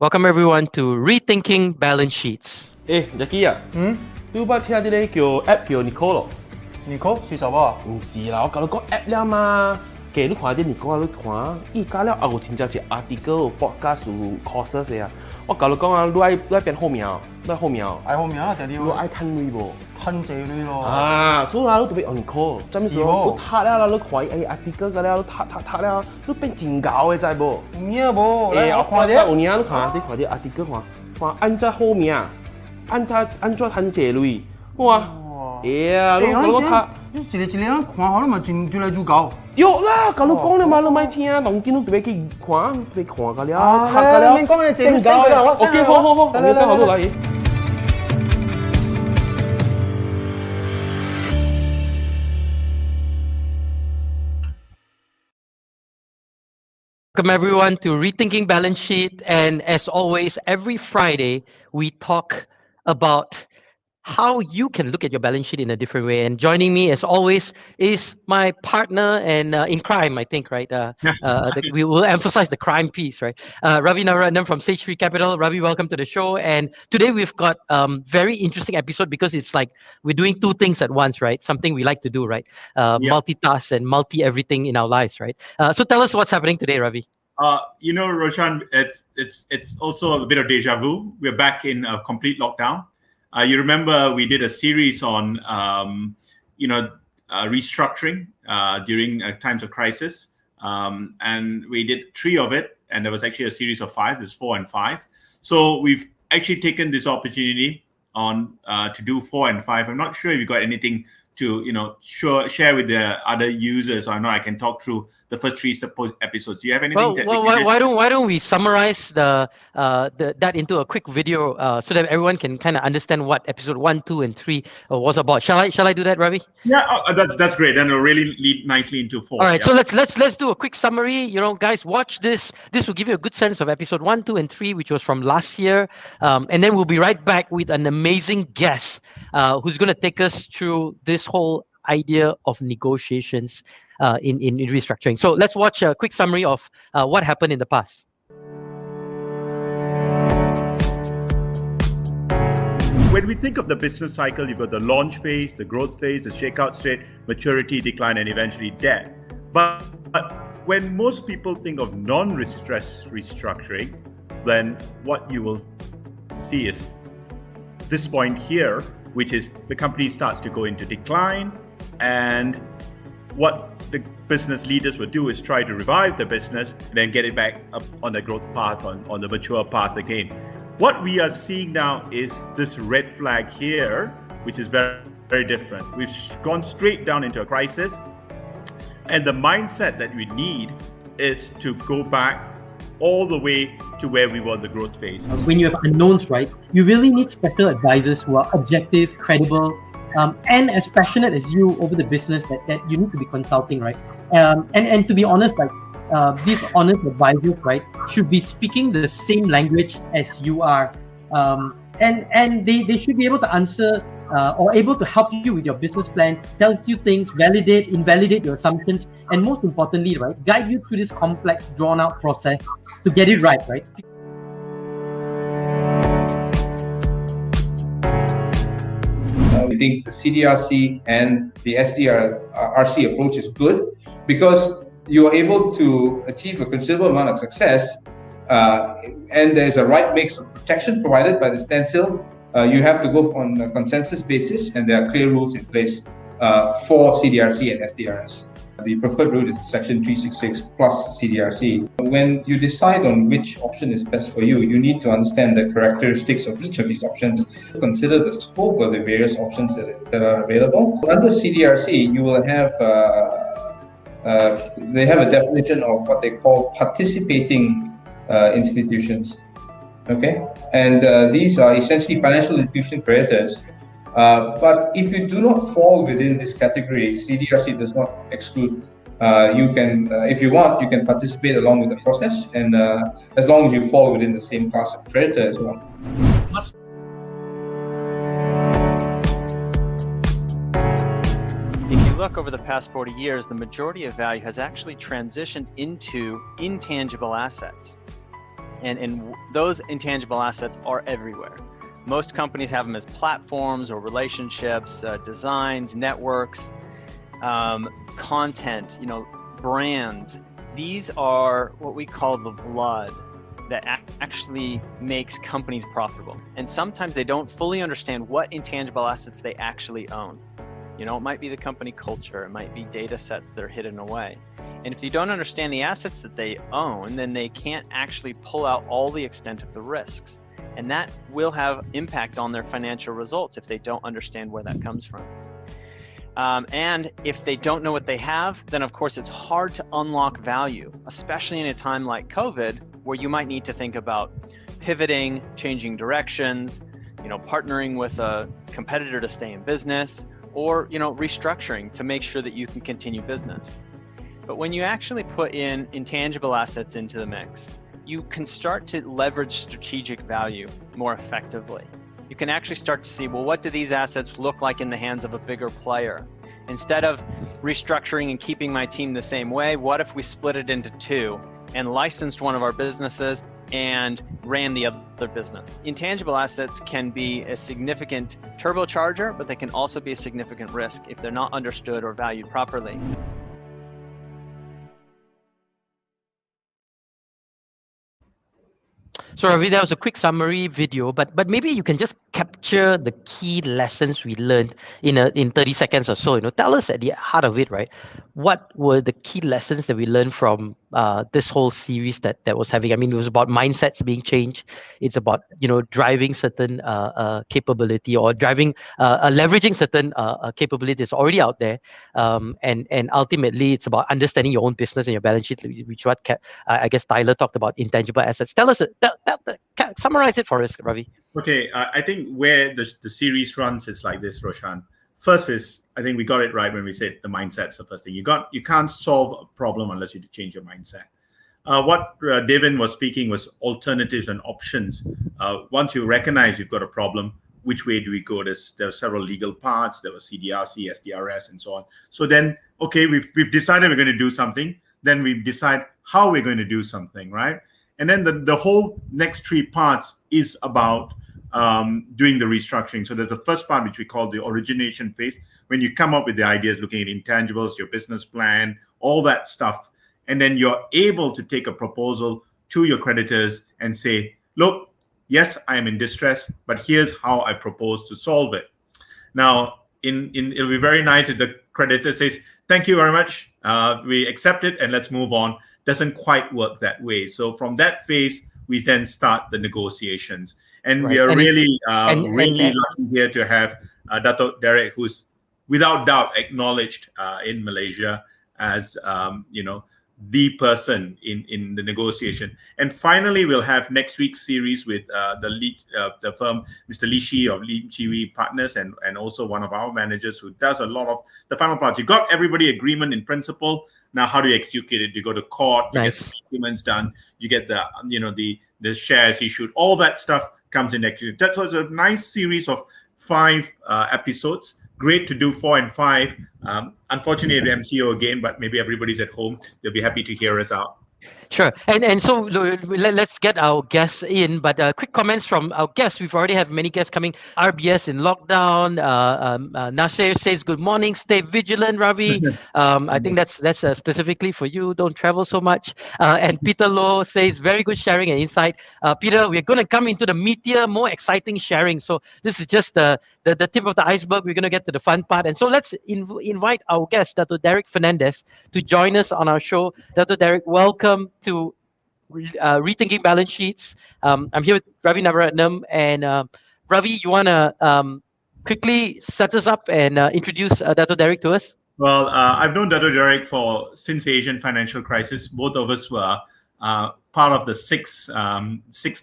Welcome everyone to Rethinking Balance Sheets. Jackie 啊，你有冇聽啲咧叫 app 叫 Nicole 咯 Nicole 是什麼？唔是啦，我教你講 app 啦嘛。嘅你看啲 Nicole 你看，依家咧我真正是 article、podcast、courses 嘅啊。我教你講啊，你愛變好名，你好名。愛好名啊，爹哋。你愛趁錢無？趁錢類咯。啊，所以啊，你特別用 Nicole，做咩事？你睇啦，你看article 嘅咧，你睇啦，你變真搞嘅，知無？唔要無，我看啲有影，你看啲 article 看按照好名，按照趁錢類，哇！呀，你睇。你一日看好了嘛，真嚟就搞。有啦，教你講了嘛，你咪聽，當見到特別去看，特別看個了，睇個了。你講你真搞啦，我 OK， 好，我哋先好到嚟。Welcome everyone to Rethinking Balance Sheet, and as always, every Friday we talk about how you can look at your balance sheet in a different way. And joining me, as always, is my partner and in crime, I think, right? We will emphasize the crime piece, right? Ravindran Navaratnam from Stage 3 Capital. Ravi, welcome to the show. And today we've got very interesting episode because it's like we're doing two things at once, right? Something we like to do, right? Multitask and multi-everything in our lives, right? So tell us what's happening today, Ravi. Roshan, it's also a bit of deja vu. We're back in a complete lockdown. You remember we did a series on, restructuring during times of crisis. And we did 3 of it. And there was actually a series of 5. There's 4 and 5. So we've actually taken this opportunity on to do 4 and 5. I'm not sure if you got anything to, share with the other users. I know I can talk through the first 3 episodes. Do you have anything? Why don't we summarize that into a quick video so that everyone can kind of understand what episode 1, 2, and 3 was about? Shall I do that, Ravi? Yeah, that's great. Then it'll really lead nicely into 4. All right, so let's do a quick summary. Guys, watch this. This will give you a good sense of episode 1, 2, and 3, which was from last year, and then we'll be right back with an amazing guest who's going to take us through this whole idea of negotiations in restructuring. So let's watch a quick summary of what happened in the past. When we think of the business cycle, you've got the launch phase, the growth phase, the shakeout state, maturity, decline, and eventually debt. But when most people think of non-distress restructuring, then what you will see is this point here, which is the company starts to go into decline, and what the business leaders will do is try to revive the business and then get it back up on the growth path, on the mature path again. What we are seeing now is this red flag here, which is very, very different. We've gone straight down into a crisis, and the mindset that we need is to go back all the way to where we were in the growth phase. When you have unknowns, right, you really need special advisors who are objective, credible, and as passionate as you over the business that you need to be consulting, right? And to be honest, like these honest advisors, right, should be speaking the same language as you are, and they should be able to answer or able to help you with your business plan, tell you things, validate, invalidate your assumptions, and most importantly, right, guide you through this complex, drawn-out process to get it right, right? I think the CDRC and the SDRC approach is good because you are able to achieve a considerable amount of success, and there's a right mix of protection provided by the standstill. You have to go on a consensus basis, and there are clear rules in place for CDRC and SDRS. The preferred route is Section 366 plus CDRC. When you decide on which option is best for you, you need to understand the characteristics of each of these options. Consider the scope of the various options that are available. Under CDRC, you will have they have a definition of what they call participating institutions. Okay, and these are essentially financial institution creditors. But if you do not fall within this category, CDRC does not exclude. You can, if you want, you can participate along with the process, and as long as you fall within the same class of creditor as well. If you've look over the past 40 years, the majority of value has actually transitioned into intangible assets. And those intangible assets are everywhere. Most companies have them as platforms or relationships, designs, networks, content, brands. These are what we call the blood that actually makes companies profitable. And sometimes they don't fully understand what intangible assets they actually own. It might be the company culture, it might be data sets that are hidden away. And if you don't understand the assets that they own, then they can't actually pull out all the extent of the risks. And that will have impact on their financial results if they don't understand where that comes from. And if they don't know what they have, then of course it's hard to unlock value, especially in a time like COVID, where you might need to think about pivoting, changing directions, partnering with a competitor to stay in business, or restructuring to make sure that you can continue business. But when you actually put in intangible assets into the mix, you can start to leverage strategic value more effectively. You can actually start to see, well, what do these assets look like in the hands of a bigger player? Instead of restructuring and keeping my team the same way, what if we split it into two and licensed one of our businesses and ran the other business? Intangible assets can be a significant turbocharger, but they can also be a significant risk if they're not understood or valued properly. So Ravi, that was a quick summary video, but maybe you can just capture the key lessons we learned in 30 seconds or so. Tell us at the heart of it, right? What were the key lessons that we learned from this whole series that was having? I mean, it was about mindsets being changed. It's about driving certain capability or leveraging certain capabilities already out there, and ultimately it's about understanding your own business and your balance sheet, which what I guess Tyler talked about intangible assets. Tell us, summarize it for us, Ravi. Okay, I think where the series runs is like this, Roshan. First is, I think we got it right when we said the mindset's the first thing. You can't solve a problem unless you change your mindset. What Devin was speaking was alternatives and options. Once you recognize you've got a problem, which way do we go? There are several legal parts. There was CDRC, SDRS, and so on. So then, okay, we've decided we're going to do something. Then we decide how we're going to do something, right? And then the whole next three parts is about doing the restructuring. So there's the first part, which we call the origination phase, when you come up with the ideas, looking at intangibles, your business plan, all that stuff. And then you're able to take a proposal to your creditors and say, look, yes, I am in distress, but here's how I propose to solve it. Now, it'll be very nice if the creditor says, thank you very much, we accept it and let's move on. Doesn't quite work that way. So from that phase, we then start the negotiations. And we are really lucky here to have Dato Derrick, who's without doubt acknowledged in Malaysia as the person in the negotiation. And finally, we'll have next week's series with the firm, Mr. Lee Shi of Lee Chi Partners, and also one of our managers who does a lot of the final parts. You got everybody agreement in principle. Now, how do you execute it? You go to court, you get the documents done, you get the shares issued, all that stuff comes in execution. That's a nice series of 5 episodes. Great to do 4 and 5. Unfortunately, at MCO again, but maybe everybody's at home. They'll be happy to hear us out. Sure. And so let's get our guests in, but quick comments from our guests. We've already have many guests coming. RBS in lockdown. Nasir says, good morning, stay vigilant, Ravi. I think that's specifically for you. Don't travel so much. And Peter Loh says, very good sharing and insight. Peter, we're going to come into the meatier, more exciting sharing. So this is just the tip of the iceberg. We're going to get to the fun part. And so let's invite our guest, Dato Derrick Fernandez, to join us on our show. Dato Derrick, welcome to Rethinking Balance Sheets. I'm here with Ravindran Navaratnam. And Ravi, you want to quickly set us up and introduce Dato Derrick to us? Well, I've known Dato Derrick since the Asian financial crisis. Both of us were part of the six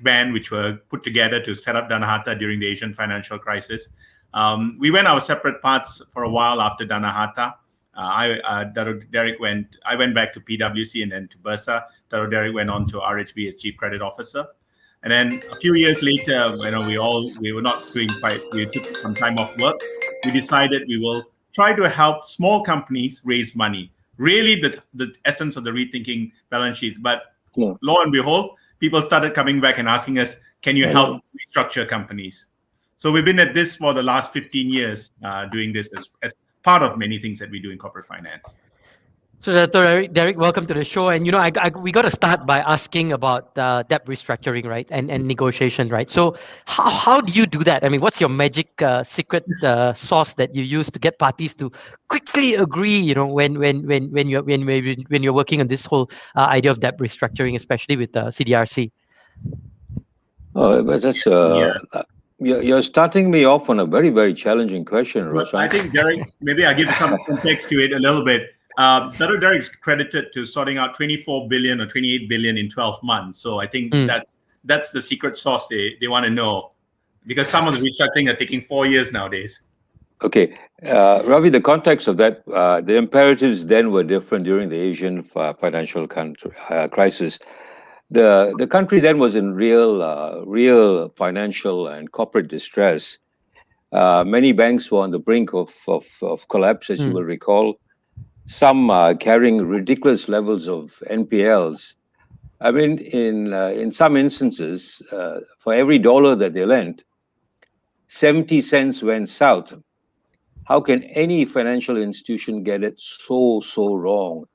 band which were put together to set up Danaharta during the Asian financial crisis. We went our separate paths for a while after Danaharta. Dato Derrick I went back to PwC and then to Bursa. Dato Derrick went on to RHB as Chief Credit Officer. And then a few years later, we were not doing quite, we took some time off work. We decided we will try to help small companies raise money. Really, the essence of the rethinking balance sheets. But lo and behold, people started coming back and asking us, "Can you help restructure companies?" So we've been at this for the last 15 years, doing this as part of many things that we do in corporate finance. So, Dato Derrick, welcome to the show. And we got to start by asking about debt restructuring, right, and negotiation, right? So, how do you do that? I mean, what's your magic secret sauce that you use to get parties to quickly agree? When you're working on this whole idea of debt restructuring, especially with CDRC. Oh, but that's you're starting me off on a very, very challenging question, Well, Roshan. I think, Derrick, maybe I'll give some context to it a little bit. Dato Derrick's credited to sorting out 24 billion or 28 billion in 12 months. So I think that's the secret sauce they want to know, because some of the restructuring are taking 4 years nowadays. Okay, Ravi, the context of that, the imperatives then were different during the Asian financial crisis. The country then was in real financial and corporate distress. Many banks were on the brink of collapse, as you will recall. Some carrying ridiculous levels of NPLs. I mean, in some instances, for every dollar that they lent, 70 cents went south. How can any financial institution get it so wrong?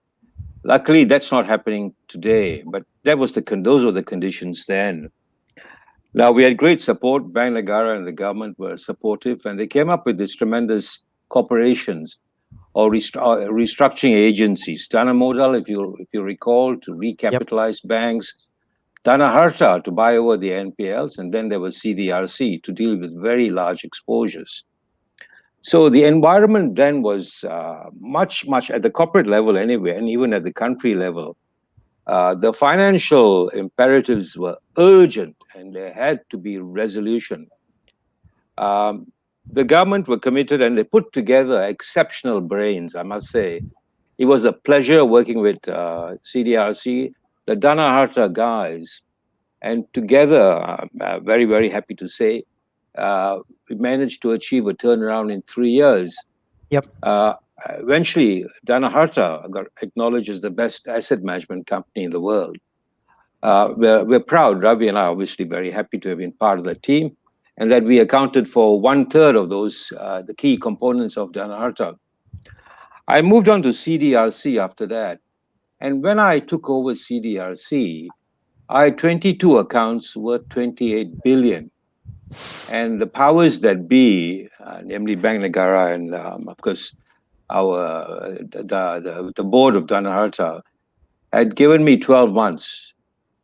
Luckily, that's not happening today, but those were the conditions then. Now, we had great support. Bank Negara and the government were supportive, and they came up with these tremendous corporations or restructuring agencies. Danaharta, if you recall, to recapitalize banks. Danaharta to buy over the NPLs, and then there was CDRC to deal with very large exposures. So the environment then was much at the corporate level anyway, and even at the country level. The financial imperatives were urgent, and there had to be resolution. The government were committed, and they put together exceptional brains, I must say. It was a pleasure working with CDRC, the Danaharta guys, and together, very, very happy to say, we managed to achieve a turnaround in 3 years. Yep. Eventually, Danaharta got acknowledged as the best asset management company in the world. We're proud, Ravi and I are obviously very happy to have been part of the team, and that we accounted for 1/3 of those, the key components of Danaharta. I moved on to CDRC after that. And when I took over CDRC, I had 22 accounts worth 28 billion. And the powers that be, namely Bank Negara and of course the board of Danaharta, had given me 12 months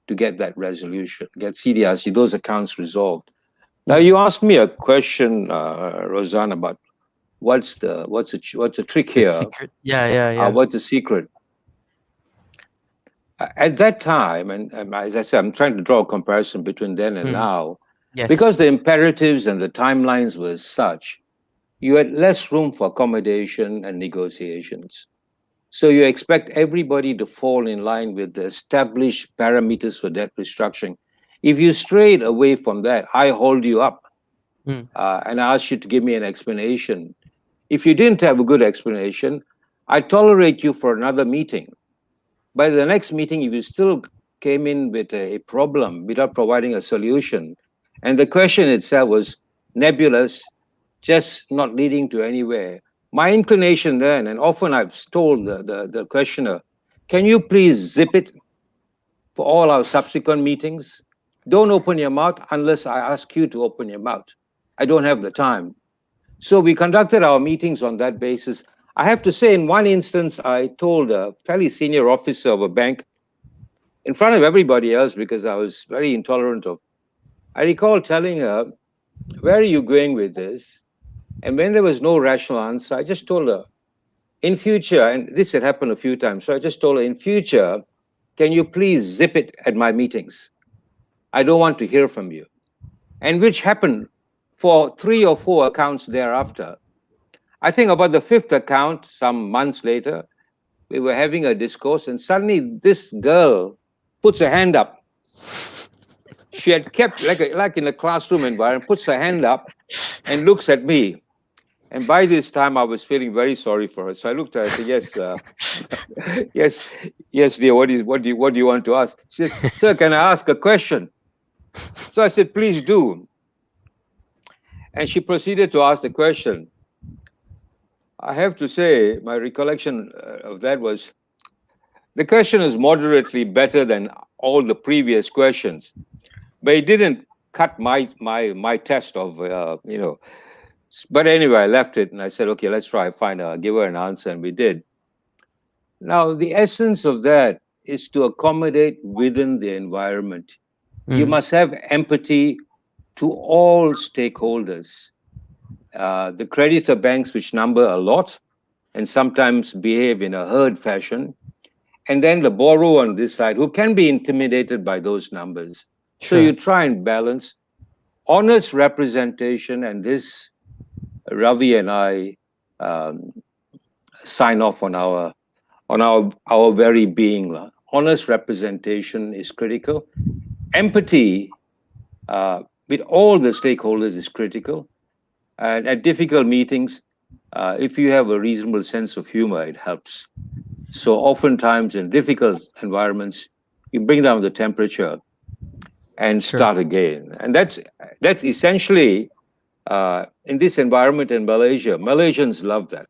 to get that resolution, get CDRC, those accounts resolved. Now you asked me a question, Roshan, about what's the trick here? Secret. Yeah. What's the secret? At that time, and as I said, I'm trying to draw a comparison between then and now, because the imperatives and the timelines were such, you had less room for accommodation and negotiations. So you expect everybody to fall in line with the established parameters for debt restructuring. If you strayed away from that, I hold you up and I ask you to give me an explanation. If you didn't have a good explanation, I tolerate you for another meeting. By the next meeting, if you still came in with a problem without providing a solution, and the question itself was nebulous, just not leading to anywhere, my inclination then, and often I've told the questioner, can you please zip it for all our subsequent meetings? Don't open your mouth unless I ask you to open your mouth. I don't have the time. So we conducted our meetings on that basis. I have to say, in one instance, I told a fairly senior officer of a bank in front of everybody else because I was very intolerant of. I recall telling her, where are you going with this? And when there was no rational answer, I just told her, in future, and this had happened a few times, so I just told her, in future, can you please zip it at my meetings? I don't want to hear from you. And which happened for 3 or 4 accounts thereafter. I think about the 5th account, some months later, we were having a discourse, and suddenly this girl puts her hand up. She had kept, like in a classroom environment, puts her hand up and looks at me. And by this time, I was feeling very sorry for her. So I looked at her and said, "Yes, yes, dear. What do you want to ask?" She says, "Sir, can I ask a question?" So I said, "Please do." And she proceeded to ask the question. I have to say, my recollection of that was the question is moderately better than all the previous questions, but it didn't cut my test of But anyway, I left it and I said, okay, let's try give her an answer, and we did. Now, the essence of that is to accommodate within the environment. You must have empathy to all stakeholders. The creditor banks, which number a lot and sometimes behave in a herd fashion, and then the borrower on this side, who can be intimidated by those numbers. So you try and balance honest representation, and this Ravi and I sign off on our very being. Honest representation is critical. Empathy with all the stakeholders is critical. And at difficult meetings, if you have a reasonable sense of humor, it helps. So oftentimes in difficult environments, you bring down the temperature and start again. And that's essentially in this environment in Malaysia. Malaysians love that.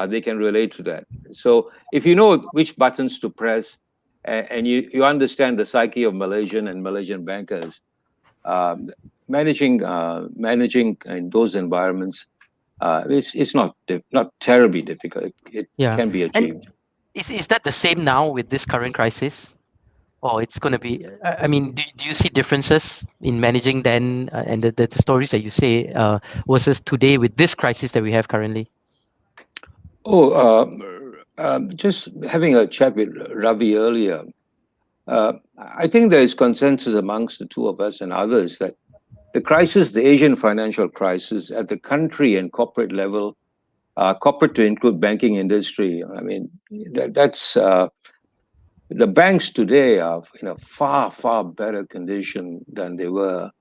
They can relate to that. So if you know which buttons to press, and you understand the psyche of Malaysian and Malaysian bankers, managing in those environments, it's not terribly difficult. It can be achieved. And is that the same now with this current crisis? Or it's going to be, I mean, do you see differences in managing then and the stories that you say versus today with this crisis that we have currently? Just having a chat with Ravi earlier, I think there is consensus amongst the two of us and others that the crisis, the Asian financial crisis at the country and corporate level, corporate to include banking industry, I mean, that's the banks today are in a far, far better condition than they were.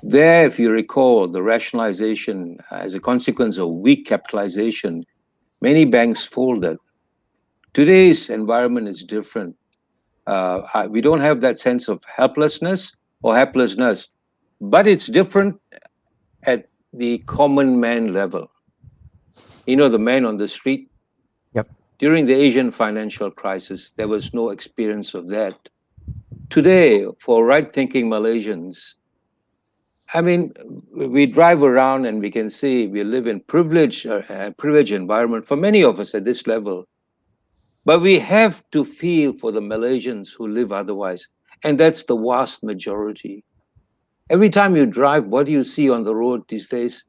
There, if you recall, the rationalization as a consequence of weak capitalization, many banks folded. Today's environment is different. We don't have that sense of helplessness, but it's different at the common man level. You know, the man on the street. Yep. During the Asian financial crisis, there was no experience of that. Today, for right-thinking Malaysians, I mean, we drive around and we can see we live in privileged environment for many of us at this level. But we have to feel for the Malaysians who live otherwise, and that's the vast majority. Every time you drive, what do you see on the road these days?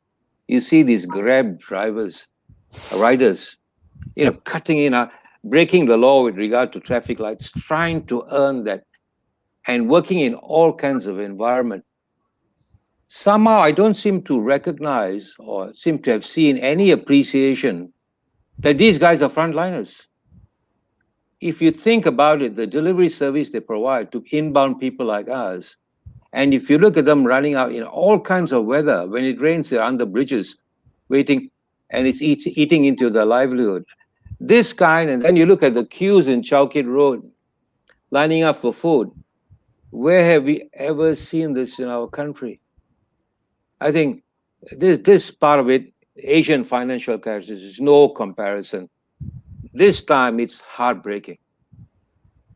You see these Grab riders, cutting in, breaking the law with regard to traffic lights, trying to earn that, and working in all kinds of environment. Somehow I don't seem to recognize or seem to have seen any appreciation that these guys are frontliners. If you think about it, the delivery service they provide to inbound people like us, and if you look at them running out in all kinds of weather, when it rains, they're under bridges, waiting, and it's eating into their livelihood. This kind, and then you look at the queues in Chowkit Road, lining up for food. Where have we ever seen this in our country? I think this part of it, Asian financial crisis, is no comparison. This time it's heartbreaking.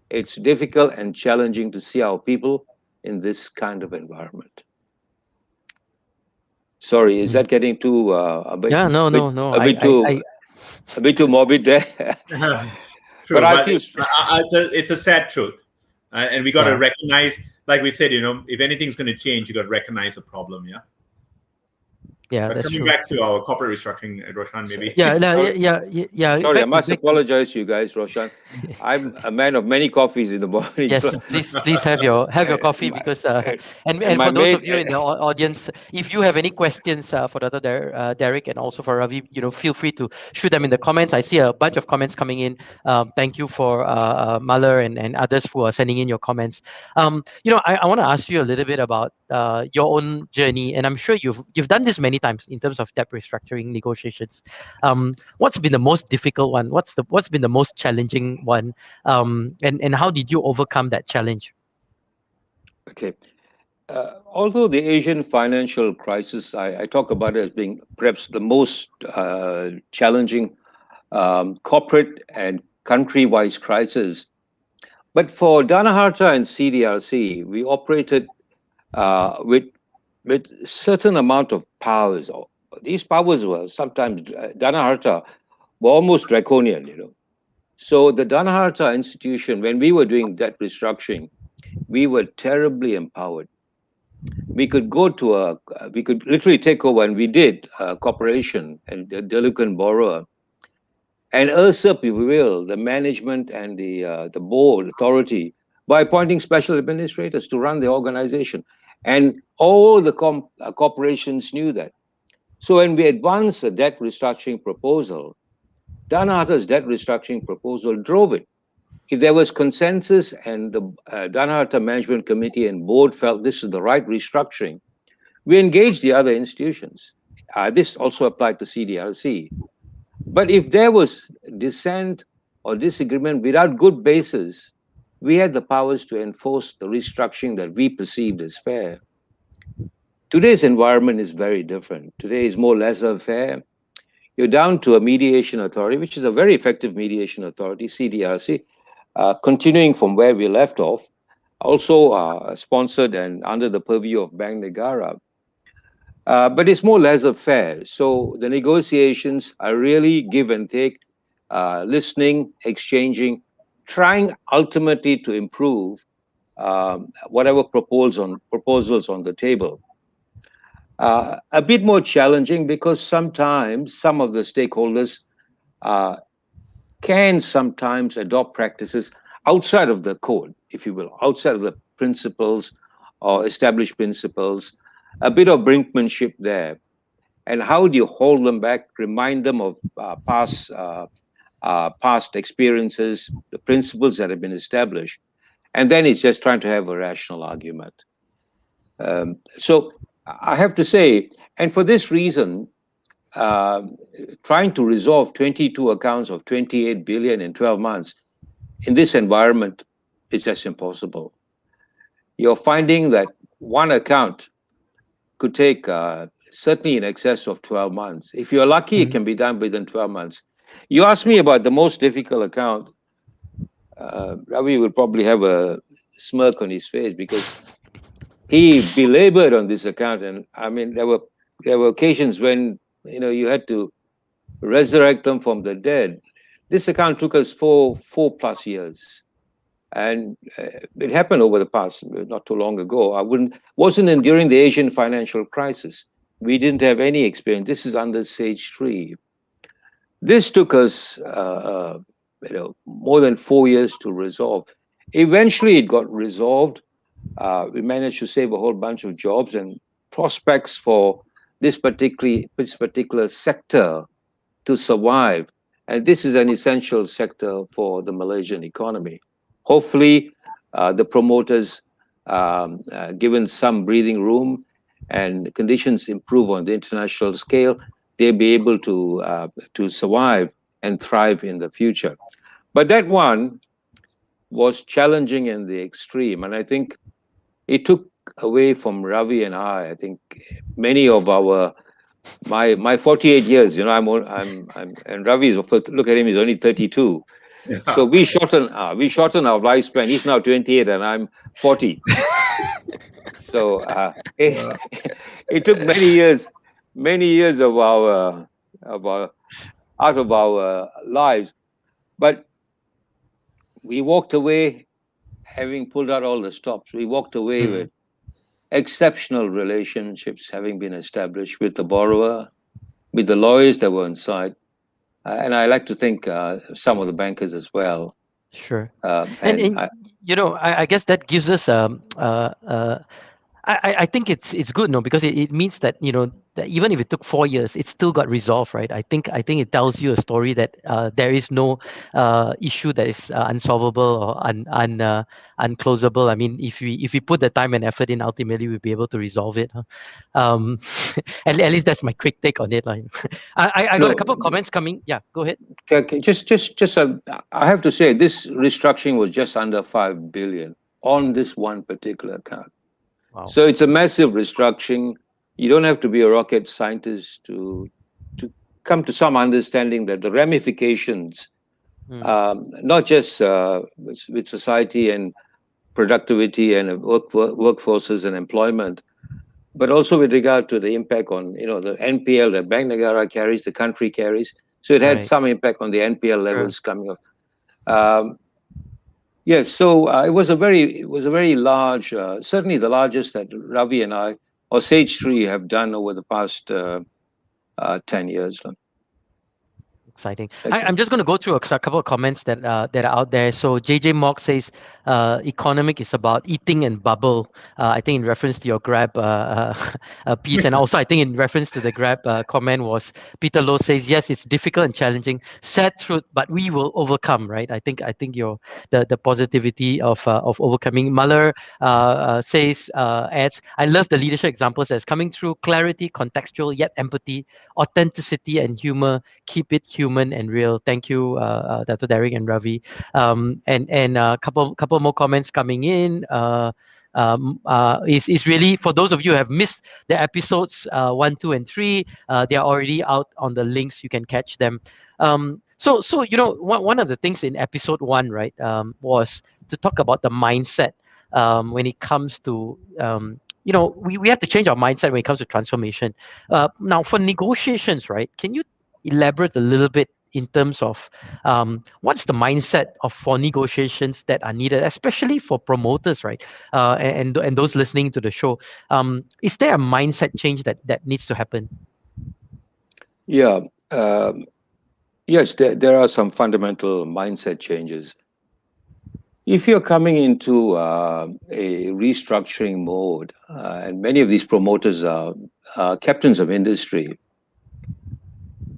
It's difficult and challenging to see our people in this kind of environment. Sorry, is that getting too a bit too morbid there? True, but I feel it's a sad truth, and we got to recognize, like we said, if anything's going to change, you got to recognize the problem. Yeah, but that's coming true. back to our corporate restructuring, Roshan, maybe. Yeah. Sorry, I must apologize to you guys, Roshan. I'm a man of many coffees in the morning. Yes, so please have your coffee because and for those of you in the audience, if you have any questions for Dato Derrick and also for Ravi, feel free to shoot them in the comments. I see a bunch of comments coming in. Thank you for Malar and others who are sending in your comments. I want to ask you a little bit about your own journey, and I'm sure you've done this many many times in terms of debt restructuring negotiations. What's been the most difficult one? What's been the most challenging one? And how did you overcome that challenge? Okay. Although the Asian financial crisis, I talk about it as being perhaps the most challenging corporate and country-wise crisis. But for Danaharta and CDRC, we operated with certain amount of powers. These powers were sometimes Danaharta were almost draconian, So the Danaharta institution, when we were doing debt restructuring, we were terribly empowered. We could we could literally take over, and we did, a corporation and a delinquent borrower, and usurp, if you will, the management and the board authority by appointing special administrators to run the organization. And all the corporations knew that. So when we advanced a debt restructuring proposal, Danaharta's debt restructuring proposal drove it. If there was consensus and the Danaharta Management Committee and board felt this is the right restructuring, we engaged the other institutions. This also applied to CDRC. But if there was dissent or disagreement without good basis, we had the powers to enforce the restructuring that we perceived as fair. Today's environment is very different. Today is more laissez-faire. You're down to a mediation authority, which is a very effective mediation authority, CDRC, continuing from where we left off, also sponsored and under the purview of Bank Negara. But it's more laissez-faire. So the negotiations are really give and take, listening, exchanging, trying ultimately to improve whatever proposals on the table. A bit more challenging because sometimes some of the stakeholders can sometimes adopt practices outside of the code, if you will, outside of the principles or established principles, a bit of brinkmanship there. And how do you hold them back, remind them of past experiences, the principles that have been established, and then it's just trying to have a rational argument. So I have to say, and for this reason, trying to resolve 22 accounts of 28 billion in 12 months in this environment is just impossible. You're finding that one account could take certainly in excess of 12 months. If you're lucky, it can be done within 12 months. You asked me about the most difficult account. Ravi would probably have a smirk on his face because he belabored on this account. And I mean, there were occasions when, you had to resurrect them from the dead. This account took us 4+ years. And it happened over the past, not too long ago. Wasn't during the Asian financial crisis. We didn't have any experience. This is under stage 3. This took us, more than 4 years to resolve. Eventually, it got resolved. We managed to save a whole bunch of jobs and prospects for this particular sector to survive. And this is an essential sector for the Malaysian economy. Hopefully, the promoters, given some breathing room and conditions improve on the international scale, they'll be able to survive and thrive in the future. But that one was challenging in the extreme, and I think it took away from Ravi and I think many of my 48 years. I'm and Ravi is, look at him, he's only 32. Yeah. So we shorten our lifespan. He's now 28 and I'm 40. So it took many years of our out of our lives, but we walked away having pulled out all the stops. We walked away with exceptional relationships having been established with the borrower, with the lawyers that were inside. And I like to think some of the bankers as well. Sure. I guess that gives us I think it's good, because it means that that even if it took 4 years, it still got resolved, right? I think it tells you a story that there is no issue that is unsolvable or unclosable. I mean, if we put the time and effort in, ultimately we'll be able to resolve it. Huh? At least that's my quick take on it. Like, I got a couple of comments coming. Yeah, go ahead. I have to say this restructuring was just under 5 billion on this one particular account. Wow. So it's a massive restructuring. You don't have to be a rocket scientist to come to some understanding that the ramifications, not just with society and productivity and workforces and employment, but also with regard to the impact on the NPL that Bank Negara carries, the country carries. So it had some impact on the NPL levels coming off. Yes, so it was a very large, certainly the largest that Ravi and I or Sage 3 have done over the past 10 years. Exciting. I'm just going to go through a couple of comments that are out there. So JJ Mock says, economic is about eating and bubble. I think in reference to your Grab piece, and also I think in reference to the Grab comment was Peter Lowe says, yes, it's difficult and challenging, sad truth, but we will overcome. Right? I think your the positivity of overcoming. Muller says, adds, I love the leadership examples as coming through clarity, contextual yet empathy, authenticity and humor. Keep it human and real. Thank you, Dato Derrick and Ravi. And a couple more comments coming in. Is really for those of you who have missed the episodes 1, 2, and 3. They are already out on the links. You can catch them. So one of the things in episode 1, right, was to talk about the mindset when it comes to we have to change our mindset when it comes to transformation. Now, for negotiations, right? Can you elaborate a little bit in terms of what's the mindset for negotiations that are needed, especially for promoters, right? And those listening to the show. Is there a mindset change that needs to happen? Yeah. Yes, there are some fundamental mindset changes. If you're coming into a restructuring mode, and many of these promoters are captains of industry,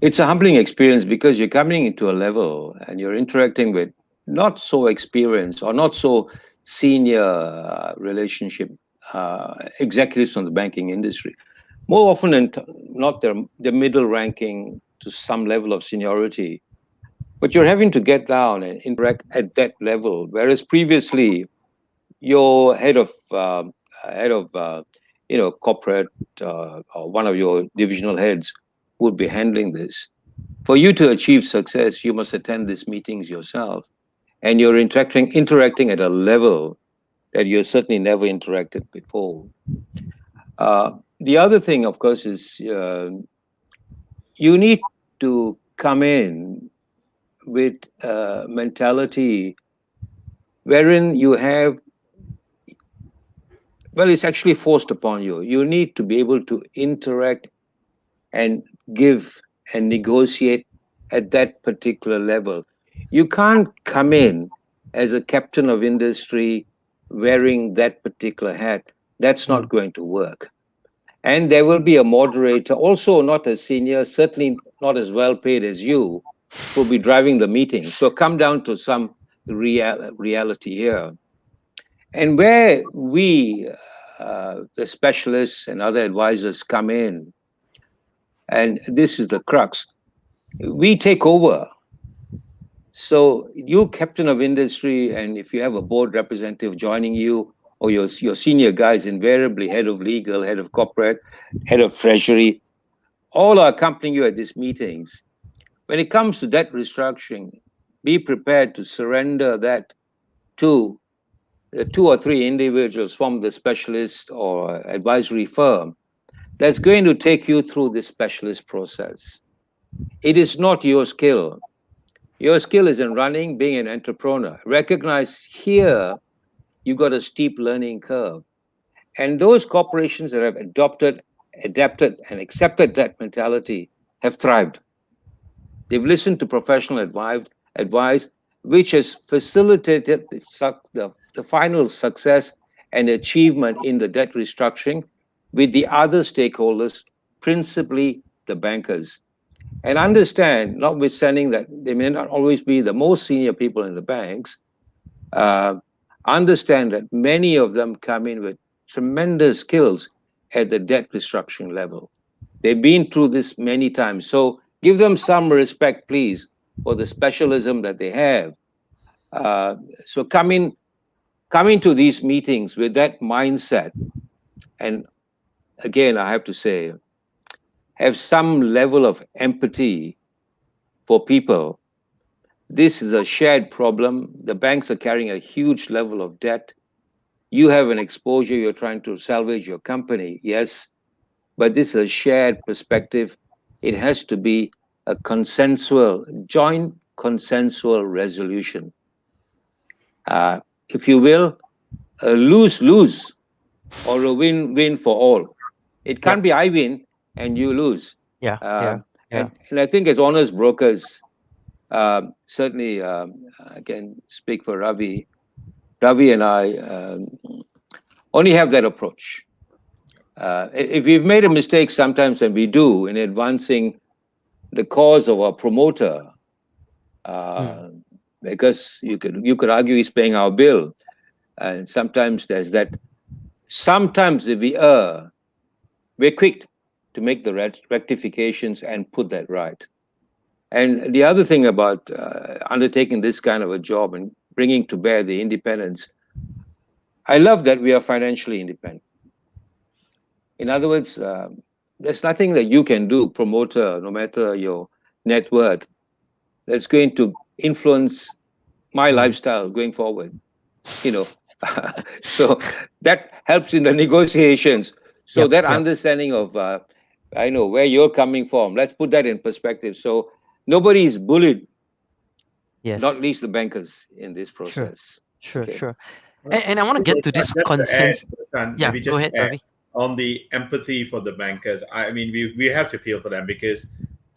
it's a humbling experience because you're coming into a level and you're interacting with not so experienced or not so senior relationship executives from the banking industry. More often than not, they're middle ranking to some level of seniority, but you're having to get down and interact at that level. Whereas previously, your head of corporate or one of your divisional heads would be handling this. For you to achieve success, you must attend these meetings yourself, and you're interacting at a level that you certainly never interacted before. The other thing, of course, is you need to come in with a mentality wherein you have, well, it's actually forced upon you. You need to be able to interact and give and negotiate at that particular level. You can't come in as a captain of industry wearing that particular hat. That's not going to work. And there will be a moderator, also not as senior, certainly not as well paid as you, who will be driving the meeting. So come down to some reality here. And where we, the specialists and other advisors, come in, and this is the crux, we take over. So you, captain of industry, and if you have a board representative joining you, or your senior guys, invariably head of legal, head of corporate, head of treasury, all are accompanying you at these meetings. When it comes to debt restructuring, be prepared to surrender that to the 2 or 3 individuals from the specialist or advisory firm that's going to take you through this specialist process. It is not your skill. Your skill is in running, being an entrepreneur. Recognize here you've got a steep learning curve. And those corporations that have adapted, and accepted that mentality have thrived. They've listened to professional advice, which has facilitated the final success and achievement in the debt restructuring with the other stakeholders principally the bankers. And understand, notwithstanding that they may not always be the most senior people in the banks, understand that many of them come in with tremendous skills at the debt restructuring level. They've been through this many times. So give them some respect, please, for the specialism that they have. So coming to these meetings with that mindset, and again, I have to say, have some level of empathy for people. This is a shared problem. The banks are carrying a huge level of debt. You have an exposure, you're trying to salvage your company, yes, but this is a shared perspective. It has to be a joint consensual resolution. If you will, a lose-lose or a win-win for all. It can't be I win and you lose. And I think as honest brokers, certainly I can speak for Ravi. Ravi and I only have that approach. If we've made a mistake sometimes, and we do, in advancing the cause of our promoter, because you could argue he's paying our bill, and sometimes there's that. Sometimes if we err, we're quick to make the rectifications and put that right. And the other thing about undertaking this kind of a job and bringing to bear the independence, I love that we are financially independent. In other words, there's nothing that you can do, promoter, no matter your net worth, that's going to influence my lifestyle going forward. So that helps in the negotiations. So that understanding of, I know where you're coming from, let's put that in perspective. So nobody is bullied, not least the bankers in this process. Sure. And I want to get to this consensus. Maybe just go ahead, Ravi. On the empathy for the bankers, I mean, we have to feel for them because,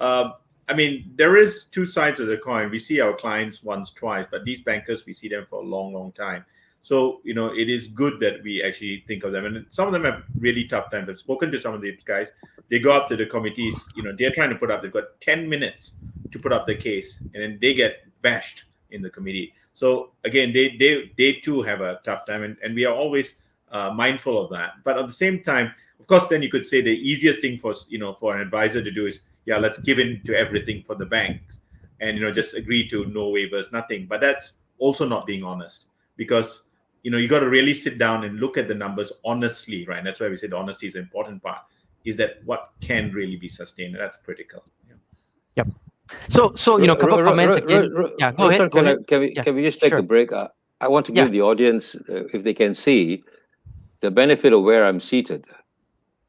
I mean, there is two sides of the coin. We see our clients once, twice, but these bankers, we see them for a long, long time. So, it is good that we actually think of them. And some of them have really tough times. I've spoken to some of these guys. They go up to the committees, they're trying to they've got 10 minutes to put up the case, and then they get bashed in the committee. So again, they too have a tough time, and we are always mindful of that. But at the same time, of course, then you could say the easiest thing for an advisor to do is, let's give in to everything for the bank, and just agree to no waivers, nothing. But that's also not being honest, because you got to really sit down and look at the numbers honestly, right? And that's why we said honesty is the important part. Is that what can really be sustained? That's critical. Yep. So a couple of comments again. Go ahead. Can we just take a break? I want to give the audience, if they can see, the benefit of where I'm seated.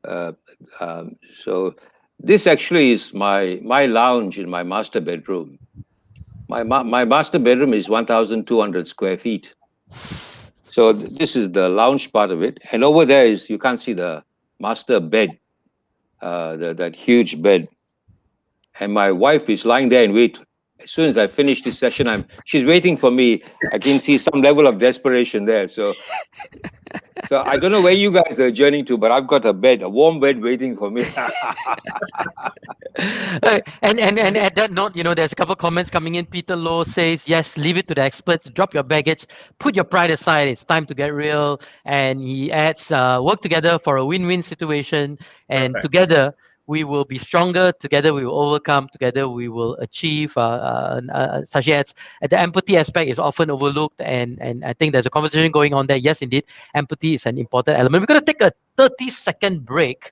So this actually is my lounge in my master bedroom. My master bedroom is 1,200 square feet. So this is the lounge part of it, and over there is, you can't see the master bed, that huge bed. And my wife is lying there and wait. As soon as I finish this session, she's waiting for me. I can see some level of desperation there. So I don't know where you guys are journeying to, but I've got a warm bed waiting for me. And at that note, there's a couple of comments coming in. Peter Lowe says, yes, leave it to the experts. Drop your baggage. Put your pride aside. It's time to get real. And he adds, work together for a win-win situation. And together, we will be stronger. Together, we will overcome. Together, we will achieve. Sashi adds, the empathy aspect is often overlooked, and I think there's a conversation going on there. Yes, indeed, empathy is an important element. We're going to take a 30-second break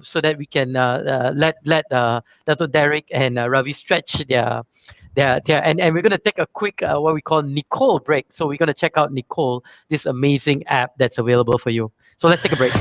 so that we can let Dato Derrick and Ravi stretch their and we're going to take a quick what we call Nicole break. So we're going to check out Nicole, this amazing app that's available for you. So let's take a break.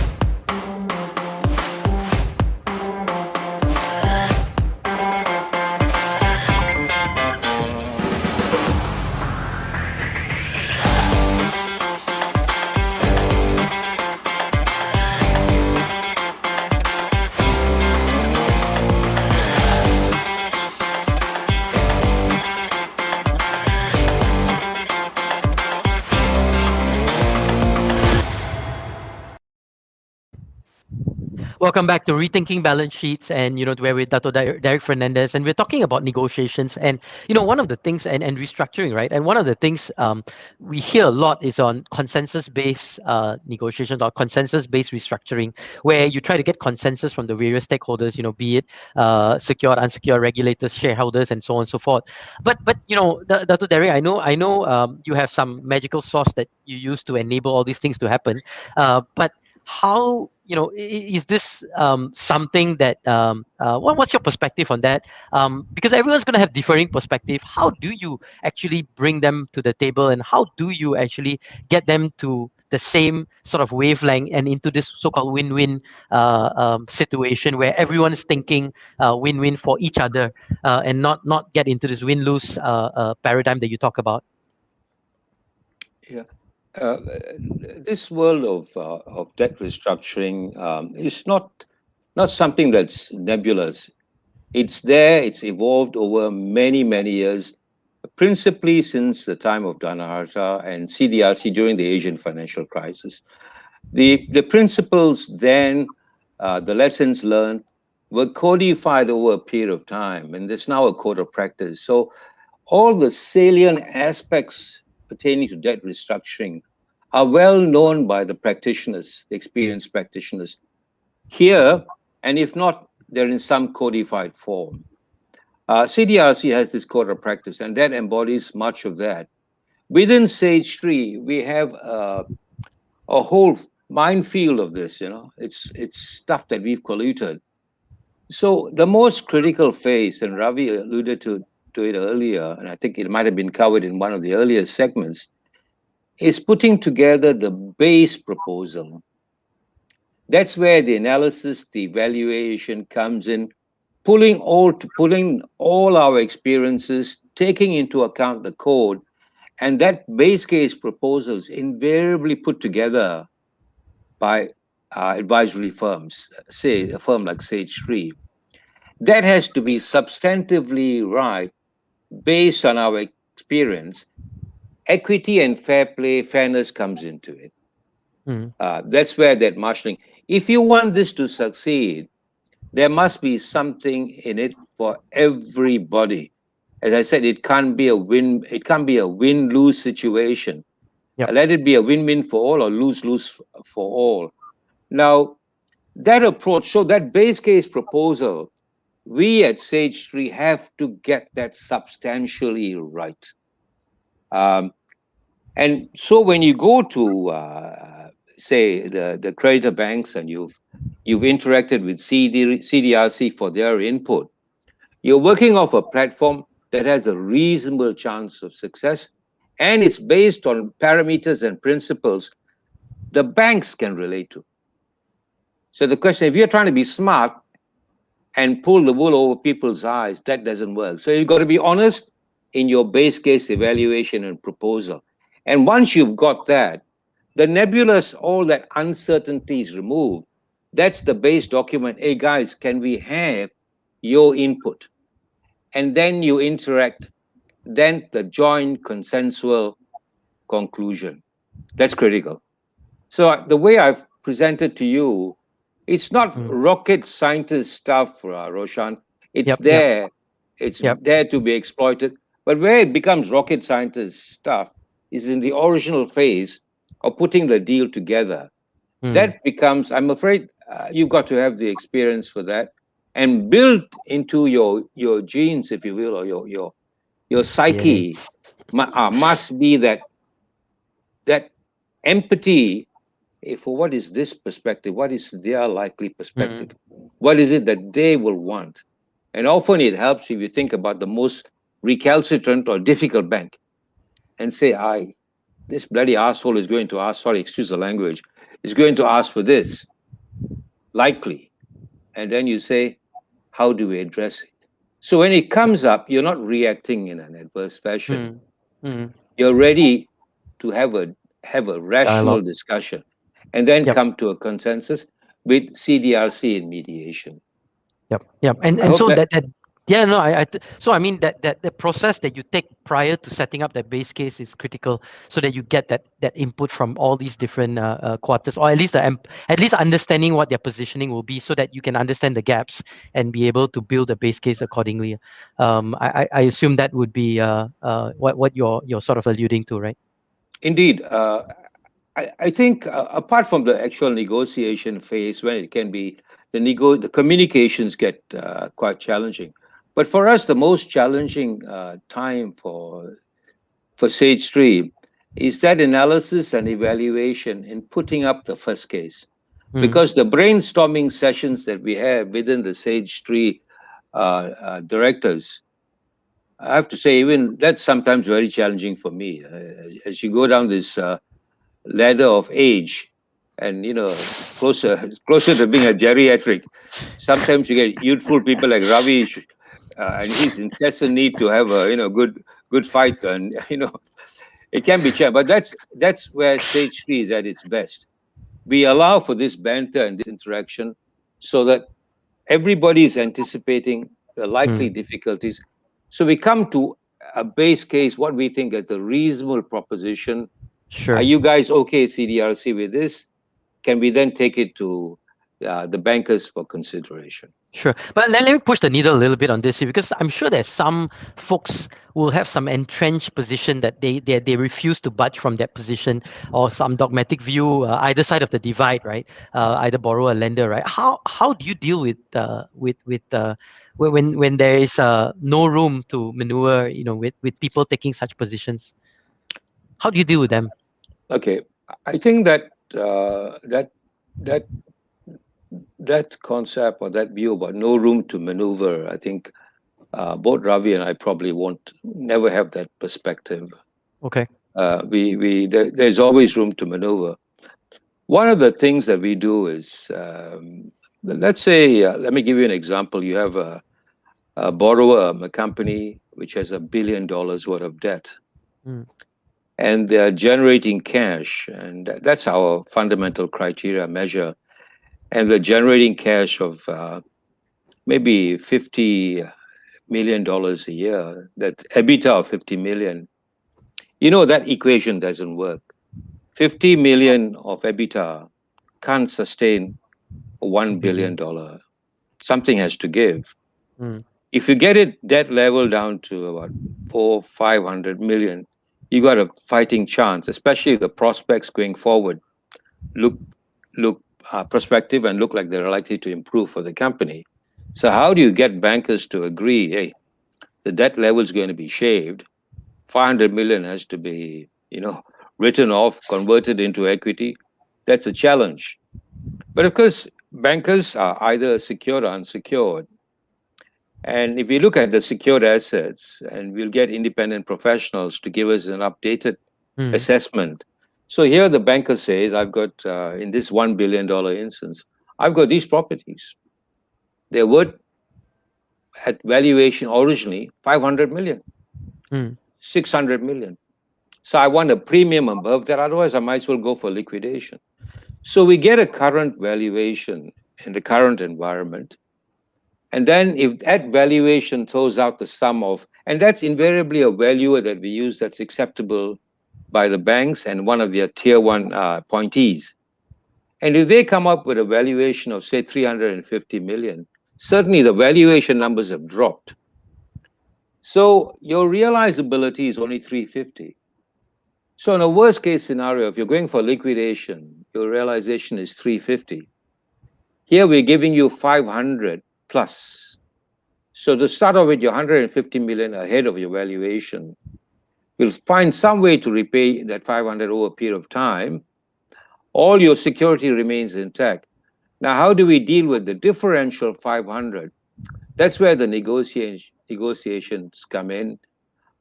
Welcome back to Rethinking Balance Sheets, and we're with Dato Derrick Fernandez, and we're talking about negotiations. And one of the things, and restructuring, right? And one of the things we hear a lot is on consensus-based negotiations or consensus-based restructuring, where you try to get consensus from the various stakeholders, be it secured, unsecured, regulators, shareholders, and so on and so forth. But Dato Derrick, I know you have some magical sauce that you use to enable all these things to happen, but how is this something that what's your perspective on that, because everyone's going to have differing perspective. How do you actually bring them to the table, and how do you actually get them to the same sort of wavelength and into this so-called win-win situation where everyone is thinking win-win for each other, and not get into this win-lose paradigm that you talk about? Yeah. Uh, this world of debt restructuring is not something that's nebulous. It's there. It's evolved over many years, principally since the time of Danaharta and CDRC during the Asian financial crisis. The principles then, the lessons learned, were codified over a period of time, and there's now a code of practice. So all the salient aspects pertaining to debt restructuring are well known by the practitioners, the experienced practitioners here, and if not, they're in some codified form. CDRC has this code of practice, and that embodies much of that. Within Sage 3, we have a whole minefield of this. It's stuff that we've colluted. So the most critical phase, and Ravi alluded to it earlier, and I think it might have been covered in one of the earlier segments, is putting together the base proposal. That's where the analysis, the evaluation comes in, pulling all our experiences, taking into account the code, and that base case proposal is invariably put together by advisory firms, say a firm like Sage 3. That has to be substantively right based on our experience. Equity and fairness comes into it. That's where that marshalling. If you want this to succeed, there must be something in it for everybody. As I said, it can't be a win-lose situation. Yep. Let it be a win-win for all or lose-lose for all. Now, that approach, so that base case proposal, we at Sage 3 have to get that substantially right. And so when you go to, say, the creditor banks, and you've interacted with CDRC for their input, you're working off a platform that has a reasonable chance of success, and it's based on parameters and principles the banks can relate to. So the question, if you're trying to be smart and pull the wool over people's eyes, that doesn't work. So you've got to be honest in your base case evaluation and proposal. And once you've got that, the nebulous, all that uncertainty is removed. That's the base document. Hey guys, can we have your input? And then you interact. Then the joint consensual conclusion. That's critical. So the way I've presented to you, it's not rocket scientist stuff, Roshan. It's there. It's there to be exploited. But where it becomes rocket scientist stuff is in the original phase of putting the deal together. That becomes, I'm afraid, you've got to have the experience for that, and built into your genes, if you will, or your psyche, must be that empathy for what is this perspective, what is their likely perspective, what is it that they will want. And often it helps if you think about the most recalcitrant or difficult bank and say, this bloody asshole is going to ask, sorry, excuse the language, is going to ask for this, likely. And then you say, how do we address it? So when it comes up, you're not reacting in an adverse fashion. You're ready to have a rational discussion, and then come to a consensus with CDRC in mediation. Yep. And so that Yeah, no, so I mean that the process that you take prior to setting up that base case is critical, so that you get that input from all these different quarters, or at least at least understanding what their positioning will be, so that you can understand the gaps and be able to build a base case accordingly. I assume that would be what you're sort of alluding to, right? Indeed. I think apart from the actual negotiation phase, when it can be the communications get quite challenging. But for us, the most challenging time for Sage 3 is that analysis and evaluation in putting up the first case. Because the brainstorming sessions that we have within the Sage 3 directors, I have to say, even that's sometimes very challenging for me. As you go down this ladder of age, and closer to being a geriatric, sometimes you get youthful people like Ravi, and his incessant need to have a good fight, and it can be challenging. But that's where Stage 3 is at its best. We allow for this banter and this interaction, so that everybody is anticipating the likely difficulties. So we come to a base case, what we think is a reasonable proposition. Sure. Are you guys okay, CDRC, with this? Can we then take it to the bankers for consideration? Sure. But let me push the needle a little bit on this here, because I'm sure there's some folks will have some entrenched position that they refuse to budge from that position, or some dogmatic view, either side of the divide, right? Either borrower or lender, right? How do you deal with when there is no room to maneuver, with people taking such positions? How do you deal with them? Okay, I think that that that concept, or that view about no room to maneuver, I think both Ravi and I probably won't never have that perspective. Okay. There's always room to maneuver. One of the things that we do is, let's say, let me give you an example. You have a borrower, a company which has $1 billion worth of debt, and they're generating cash, and that's our fundamental criteria measure. And they're generating cash of maybe $50 million a year. That EBITDA of 50 million. That equation doesn't work. 50 million of EBITDA can't sustain $1 billion. Something has to give. If you get it debt level down to about 500 million, you got a fighting chance, especially the prospects going forward look prospective and look like they're likely to improve for the company. So how do you get bankers to agree, hey, the debt level is going to be shaved, 500 million has to be, written off, converted into equity? That's a challenge. But of course, bankers are either secured or unsecured. And if we look at the secured assets, and we'll get independent professionals to give us an updated assessment. So here the banker says, I've got, in this $1 billion instance, I've got these properties. They're worth at valuation originally 500 million, 600 million. So I want a premium above that. Otherwise, I might as well go for liquidation. So we get a current valuation in the current environment. And then if that valuation throws out the sum of, and that's invariably a valuer that we use that's acceptable by the banks and one of their tier one appointees. And if they come up with a valuation of, say, 350 million, certainly the valuation numbers have dropped. So your realizability is only 350. So in a worst case scenario, if you're going for liquidation, your realization is 350. Here we're giving you 500 plus. So to start off with your 150 million ahead of your valuation, you'll find some way to repay that 500 over a period of time. All your security remains intact. Now, how do we deal with the differential 500? That's where the negotiations come in.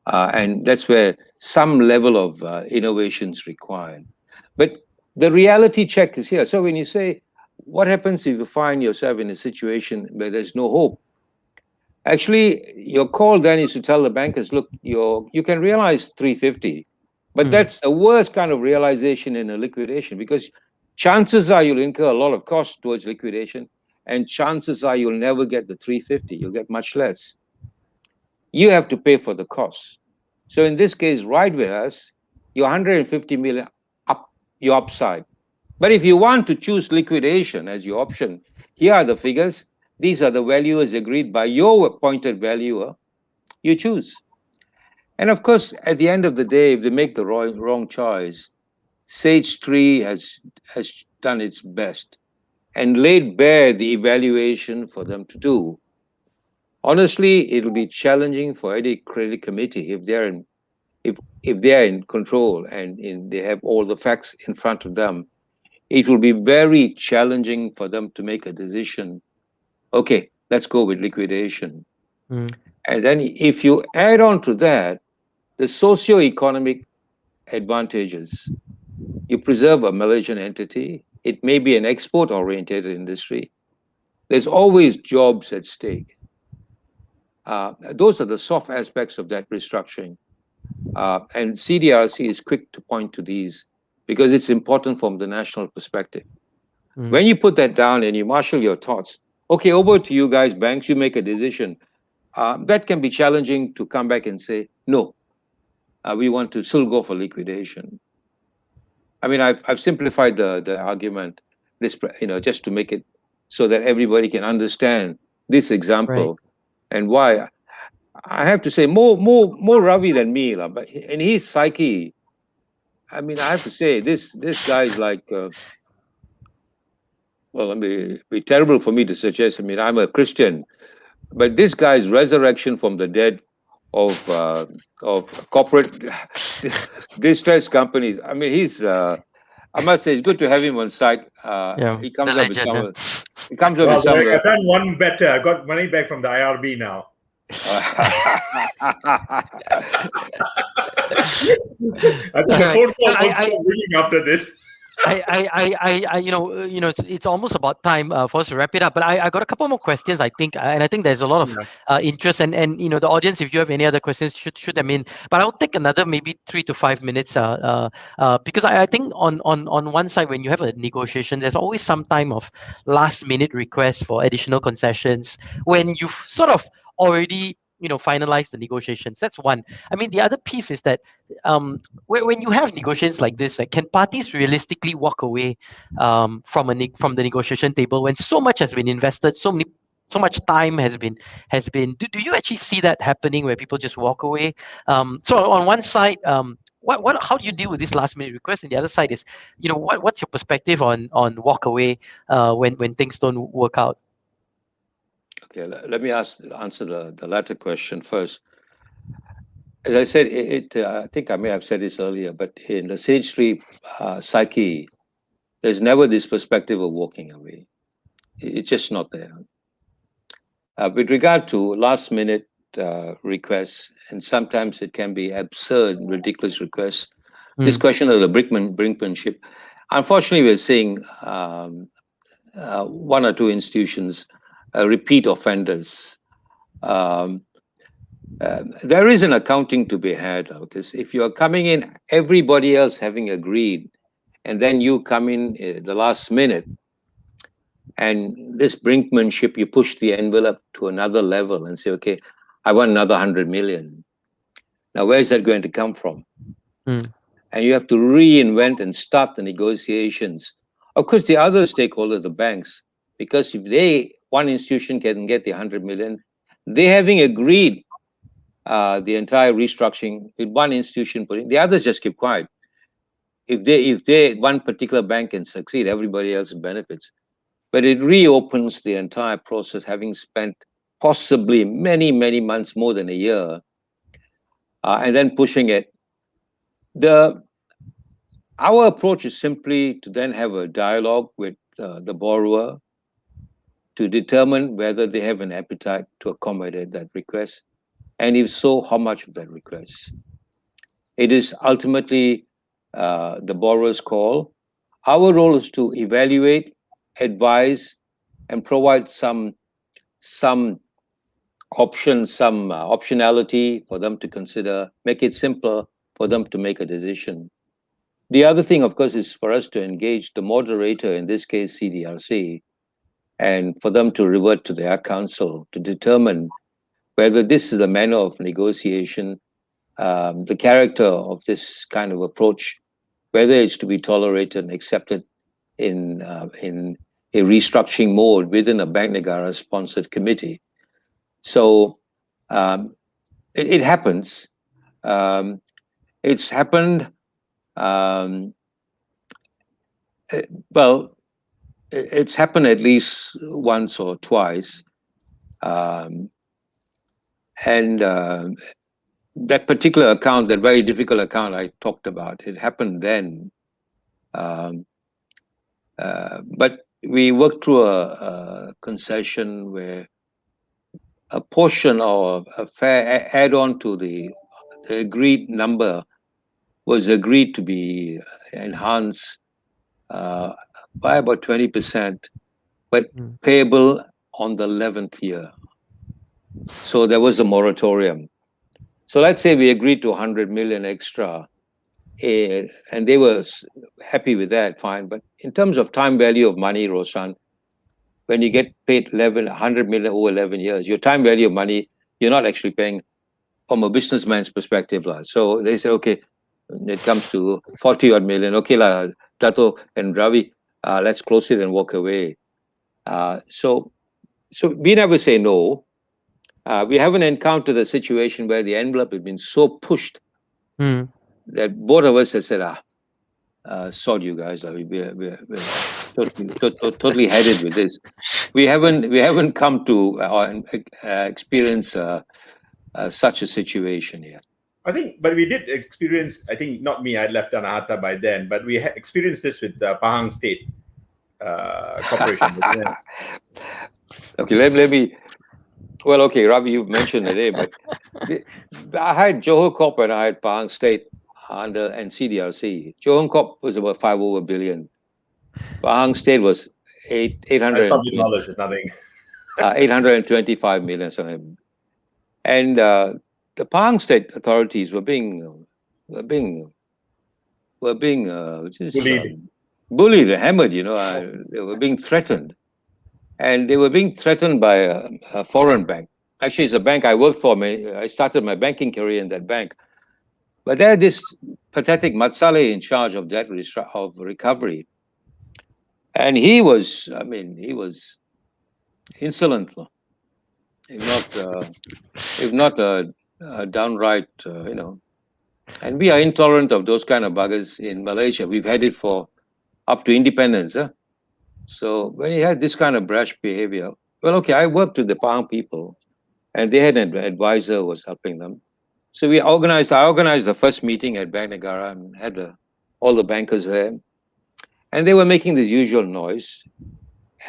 And that's where some level of innovation is required. But the reality check is here. So when you say, what happens if you find yourself in a situation where there's no hope? Actually, your call then is to tell the bankers, look, you can realize 350, but that's the worst kind of realization in a liquidation, because chances are you'll incur a lot of cost towards liquidation, and chances are you'll never get the 350. You'll get much less. you have to pay for the costs. So in this case, ride with us, your 150 million up your upside. But if you want to choose liquidation as your option, here are the figures. These are the valuers agreed by your appointed valuer. You choose. And of course, at the end of the day, if they make the wrong choice, Sage 3 has done its best and laid bare the evaluation for them to do. Honestly, it'll be challenging for any credit committee if they're in control and they have all the facts in front of them. It will be very challenging for them to make a decision. Okay, let's go with liquidation. And then if you add on to that the socio-economic advantages, you preserve a Malaysian entity. It may be an export-oriented industry. There's always jobs at stake. Those are the soft aspects of that restructuring. And CDRC is quick to point to these because it's important from the national perspective. When you put that down and you marshal your thoughts, okay, over to you guys, banks, you make a decision. That can be challenging to come back and say, no, we want to still go for liquidation. I mean, I've simplified the argument, just to make it so that everybody can understand this example and why. I have to say more Ravi than me, but in his psyche, I mean, I have to say this guy is like, well, I mean, it'd be terrible for me to suggest. I mean, I'm a Christian, but this guy's resurrection from the dead of corporate distressed companies. I mean, I must say, it's good to have him on site. He comes up with some. He comes up with some. I've done one better. I got money back from the IRB now. I think the phone call won't stop ringing after this. It's almost about time for us to wrap it up. But I got a couple more questions, I think, and I think there's a lot of interest. And the audience, if you have any other questions, shoot them in. But I'll take another maybe 3 to 5 minutes because I think on one side, when you have a negotiation, there's always some time of last minute requests for additional concessions when you've sort of already finalize the negotiations. That's one. I mean, the other piece is that when you have negotiations like this, can parties realistically walk away from the negotiation table when so much has been invested, so much time has been do you actually see that happening where people just walk away? So on one side, how do you deal with this last minute request? And the other side is, what's your perspective on walk away when things don't work out? Okay, let me answer the latter question first. As I said, I think I may have said this earlier, but in the Sage 3 psyche, there's never this perspective of walking away. It's just not there. With regard to last minute requests, and sometimes it can be absurd, ridiculous requests, this question of the brinkmanship, unfortunately, we're seeing one or two institutions repeat offenders. There is an accounting to be had, because if you're coming in, everybody else having agreed, and then you come in the last minute, and this brinkmanship, you push the envelope to another level and say, okay, I want another 100 million. Now, where is that going to come from? And you have to reinvent and start the negotiations. Of course, the other stakeholder, the banks, because if one institution can get the 100 million, they having agreed the entire restructuring with one institution putting, the others just keep quiet. If one particular bank can succeed, everybody else benefits. But it reopens the entire process, having spent possibly many, many months, more than a year, and then pushing it. Our approach is simply to then have a dialogue with the borrower to determine whether they have an appetite to accommodate that request, and if so, how much of that request. It is ultimately the borrower's call. Our role is to evaluate, advise, and provide some optionality for them to consider, make it simpler for them to make a decision. The other thing, of course, is for us to engage the moderator, in this case, CDRC, and for them to revert to their counsel to determine whether this is the manner of negotiation, the character of this kind of approach, whether it's to be tolerated and accepted in a restructuring mode within a Bank Negara sponsored committee. So it happens. It's happened. Well, it's happened at least once or twice. And that particular account, that very difficult account I talked about, it happened then. But we worked through a concession where a portion or a fair add-on to the agreed number was agreed to be enhanced by about 20%, but payable on the 11th year. So there was a moratorium. So let's say we agreed to 100 million extra, and they were happy with that, fine. But in terms of time value of money, Roshan, when you get paid 100 million over 11 years, your time value of money, you're not actually paying from a businessman's perspective. So they say, okay, when it comes to 40 odd million, okay, Dato and Ravi, let's close it and walk away. So we never say no. We haven't encountered a situation where the envelope has been so pushed that both of us have said, sod you guys, we're totally headed with this. We haven't come to experience such a situation yet. I think, but we did experience, I think not me, I'd left Danaharta by then, but we experienced this with Pahang State Corporation. Okay, let me, well, okay, Ravi, you've mentioned it, but I had Johor Corp and I had Pahang State and CDRC. Johor Corp was about 5 over billion. Pahang State was 825 million. Something. And the Pahang State authorities were being bullied, hammered. They were being threatened, and they were being threatened by a foreign bank. Actually, it's a bank I worked for. I started my banking career in that bank, but they had this pathetic Matsale in charge of debt of recovery, and he was insolent, if not downright, And we are intolerant of those kind of buggers in Malaysia. We've had it for up to independence. So when he had this kind of brash behavior, well, okay, I worked with the Pahang people, and they had an advisor who was helping them. So I organized the first meeting at Bank Negara and had all the bankers there. And they were making this usual noise.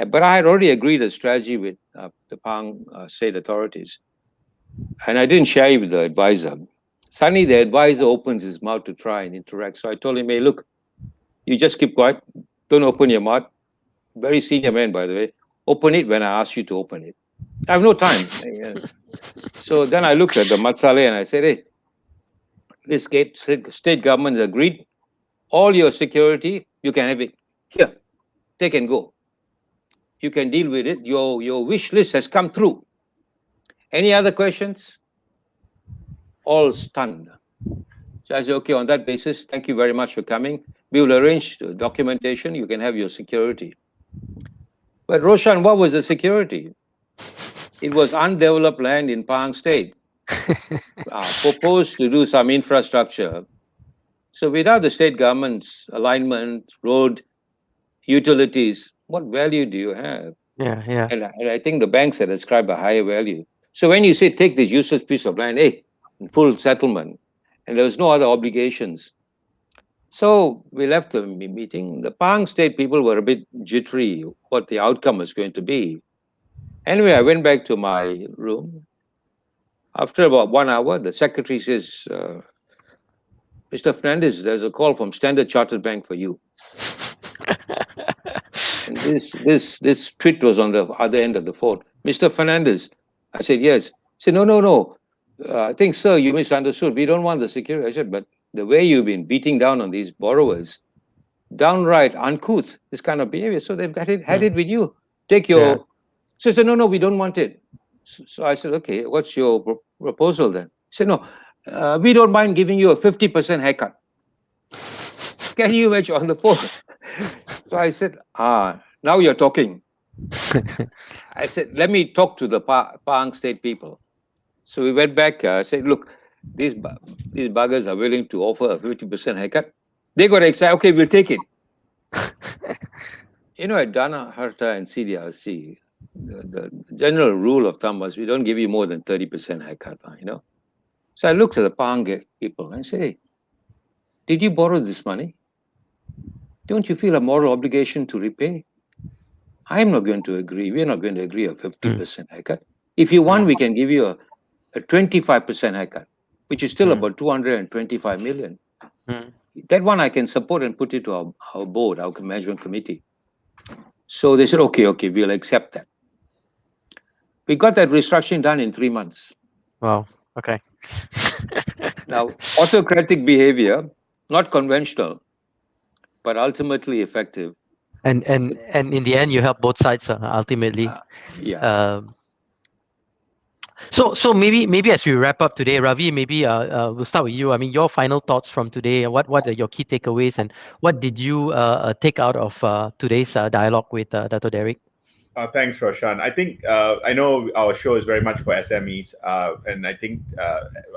But I had already agreed a strategy with the Pahang state authorities. And I didn't share it with the advisor. Suddenly, the advisor opens his mouth to try and interact. So I told him, hey, look, you just keep quiet. Don't open your mouth. Very senior man, by the way. Open it when I ask you to open it. I have no time. So then I looked at the Matsale and I said, hey, this state government has agreed. All your security, you can have it. Here, take and go. You can deal with it. Your wish list has come through. Any other questions? All stunned. So I said, okay, on that basis, thank you very much for coming. We will arrange the documentation. You can have your security. But Roshan, what was the security? It was undeveloped land in Pahang State. Proposed to do some infrastructure. So without the state government's alignment, road, utilities, what value do you have? Yeah. And I think the banks had ascribed a higher value. So when you say take this useless piece of land, hey, in full settlement, and there was no other obligations. So we left the meeting. The Pahang State people were a bit jittery what the outcome was going to be. Anyway, I went back to my room. After about 1 hour, the secretary says, Mr. Fernandez, there's a call from Standard Chartered Bank for you. And this tweet was on the other end of the phone. Mr. Fernandez. I said, yes. He said, no. I think, sir, you misunderstood. We don't want the security. I said, but the way you've been beating down on these borrowers, downright uncouth, this kind of behavior. So they've had it with you. Take your... So I said, no, we don't want it. So I said, okay, what's your proposal then? He said, no, we don't mind giving you a 50% haircut. Can you imagine on the phone? So I said, now you're talking. I said, let me talk to the Pahang State people. So we went back, said, look, these buggers are willing to offer a 50% haircut. They got excited, okay, we'll take it. At Danaharta and CDRC, the general rule of thumb was we don't give you more than 30% haircut, So I looked at the Pahang people and I said, hey, did you borrow this money? Don't you feel a moral obligation to repay? I'm not going to agree. We're not going to agree a 50% haircut. If you want, we can give you a 25% haircut, which is still about 225 million. That one I can support and put it to our board, our management committee. So they said, okay, we'll accept that. We got that restructuring done in 3 months. Wow. Okay. Now, autocratic behavior, not conventional, but ultimately effective. And in the end, you help both sides ultimately. Yeah. So maybe as we wrap up today, Ravi, maybe we'll start with you. I mean, your final thoughts from today. What are your key takeaways, and what did you take out of today's dialogue with Dato Derrick? Thanks, Roshan. I think I know our show is very much for SMEs, and I think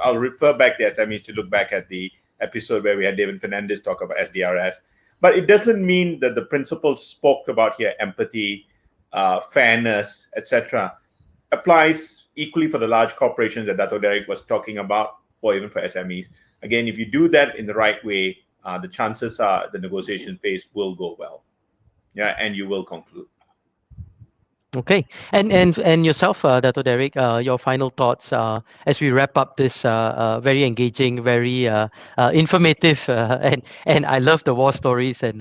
I'll refer back the SMEs to look back at the episode where we had Ravindran Fernandez talk about SDRS. But it doesn't mean that the principles spoke about here, empathy, fairness, etc., applies equally for the large corporations that Dato Derrick was talking about, or even for SMEs. Again, if you do that in the right way, the chances are the negotiation phase will go well. Yeah, and you will conclude. Okay, and yourself, Dato Derrick, your final thoughts as we wrap up this very engaging, very informative, and I love the war stories and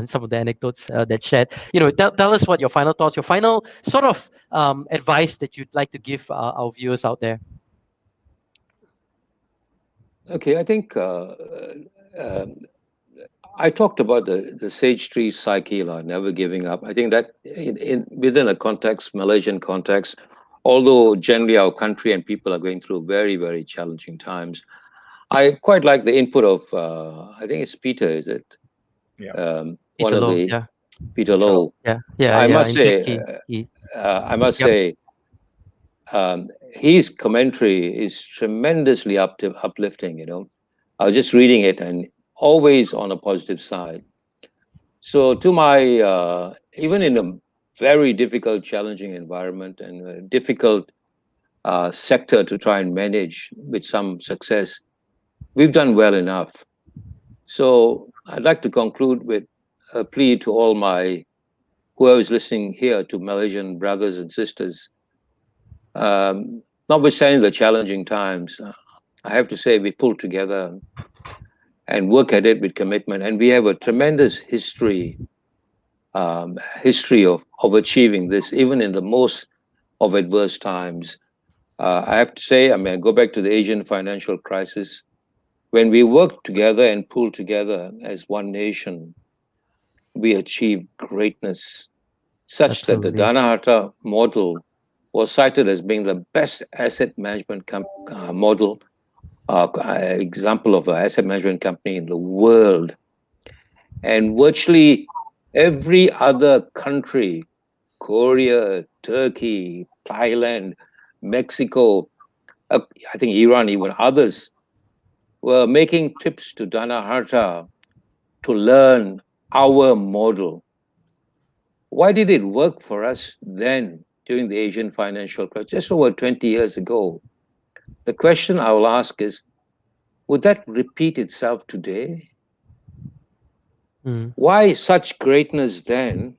some of the anecdotes that shared. Tell us what your final thoughts, your final sort of advice that you'd like to give our viewers out there. Okay, I think I talked about the sage tree psyche, never giving up. I think that within a context, Malaysian context, although generally our country and people are going through very, very challenging times, I quite like the input of, I think it's Peter, is it? Yeah. Peter Low, yeah. Peter Low. Yeah. I must say, his commentary is tremendously uplifting, I was just reading it and always on a positive side. So to my, even in a very difficult, challenging environment and a difficult sector to try and manage with some success, we've done well enough. So I'd like to conclude with a plea to all whoever is listening here, to Malaysian brothers and sisters. Notwithstanding the challenging times, I have to say we pulled together and work at it with commitment. And we have a tremendous history of achieving this, even in the most of adverse times. I have to say, I go back to the Asian financial crisis. When we worked together and pulled together as one nation, we achieved greatness, such that the Danaharta model was cited as being the best asset management model, example of an asset management company in the world. And virtually every other country, Korea, Turkey, Thailand, Mexico, I think Iran, even others, were making trips to Danaharta to learn our model. Why did it work for us then during the Asian financial crisis, just over 20 years ago? The question I will ask is, would that repeat itself today? Why such greatness then,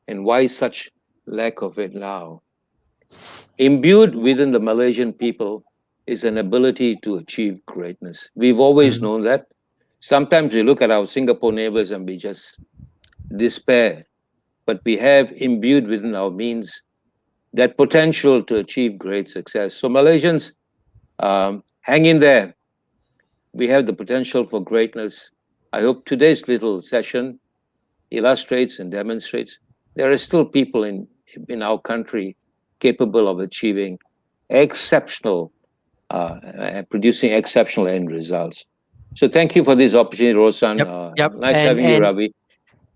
and why such lack of it now? Imbued within the Malaysian people is an ability to achieve greatness. We've always known that. Sometimes we look at our Singapore neighbors and we just despair, but we have imbued within our means that potential to achieve great success. So Malaysians, hang in there. We have the potential for greatness. I hope today's little session illustrates and demonstrates there are still people in our country capable of achieving exceptional, producing exceptional end results. So thank you for this opportunity, Roshan. Yep. Nice having you, Ravi.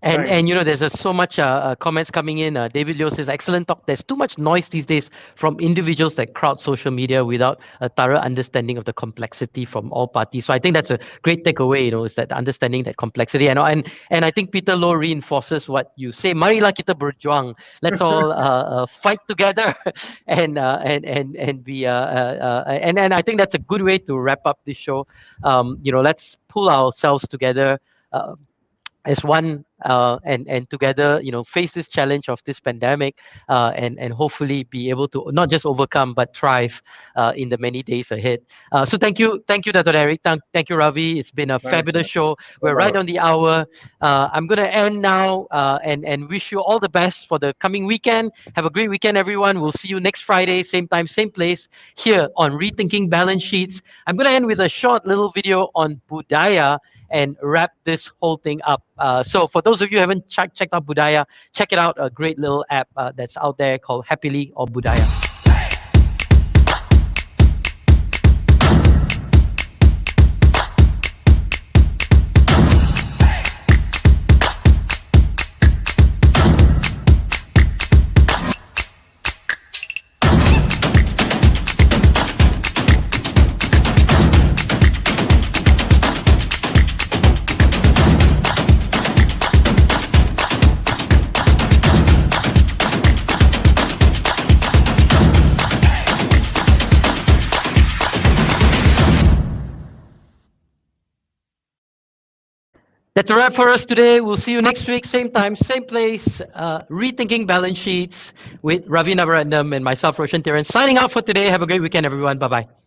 And there's so much comments coming in. David Leo says, excellent talk. There's too much noise these days from individuals that crowd social media without a thorough understanding of the complexity from all parties. So I think that's a great takeaway, is that understanding that complexity. And I think Peter Lowe reinforces what you say. Marilah kita berjuang. Let's all fight together and be and I think that's a good way to wrap up this show. Let's pull ourselves together as one and together face this challenge of this pandemic and hopefully be able to not just overcome but thrive in the many days ahead. So thank you Dato Derrick, thank you Ravi. It's been a fabulous show. We're right on the hour. I'm going to end now and wish you all the best for the coming weekend. Have a great weekend, everyone. We'll see you next Friday, same time, same place, here on Rethinking Balance Sheets. I'm going to end with a short little video on Budaya and wrap this whole thing up. So for those of you who haven't checked out Budaya, check it out. A great little app that's out there called Happily or Budaya. That's a wrap for us today. We'll see you next week, same time, same place. Rethinking Balance Sheets with Ravindran Navaratnam and myself, Roshan Thiran. Signing out for today. Have a great weekend, everyone. Bye-bye.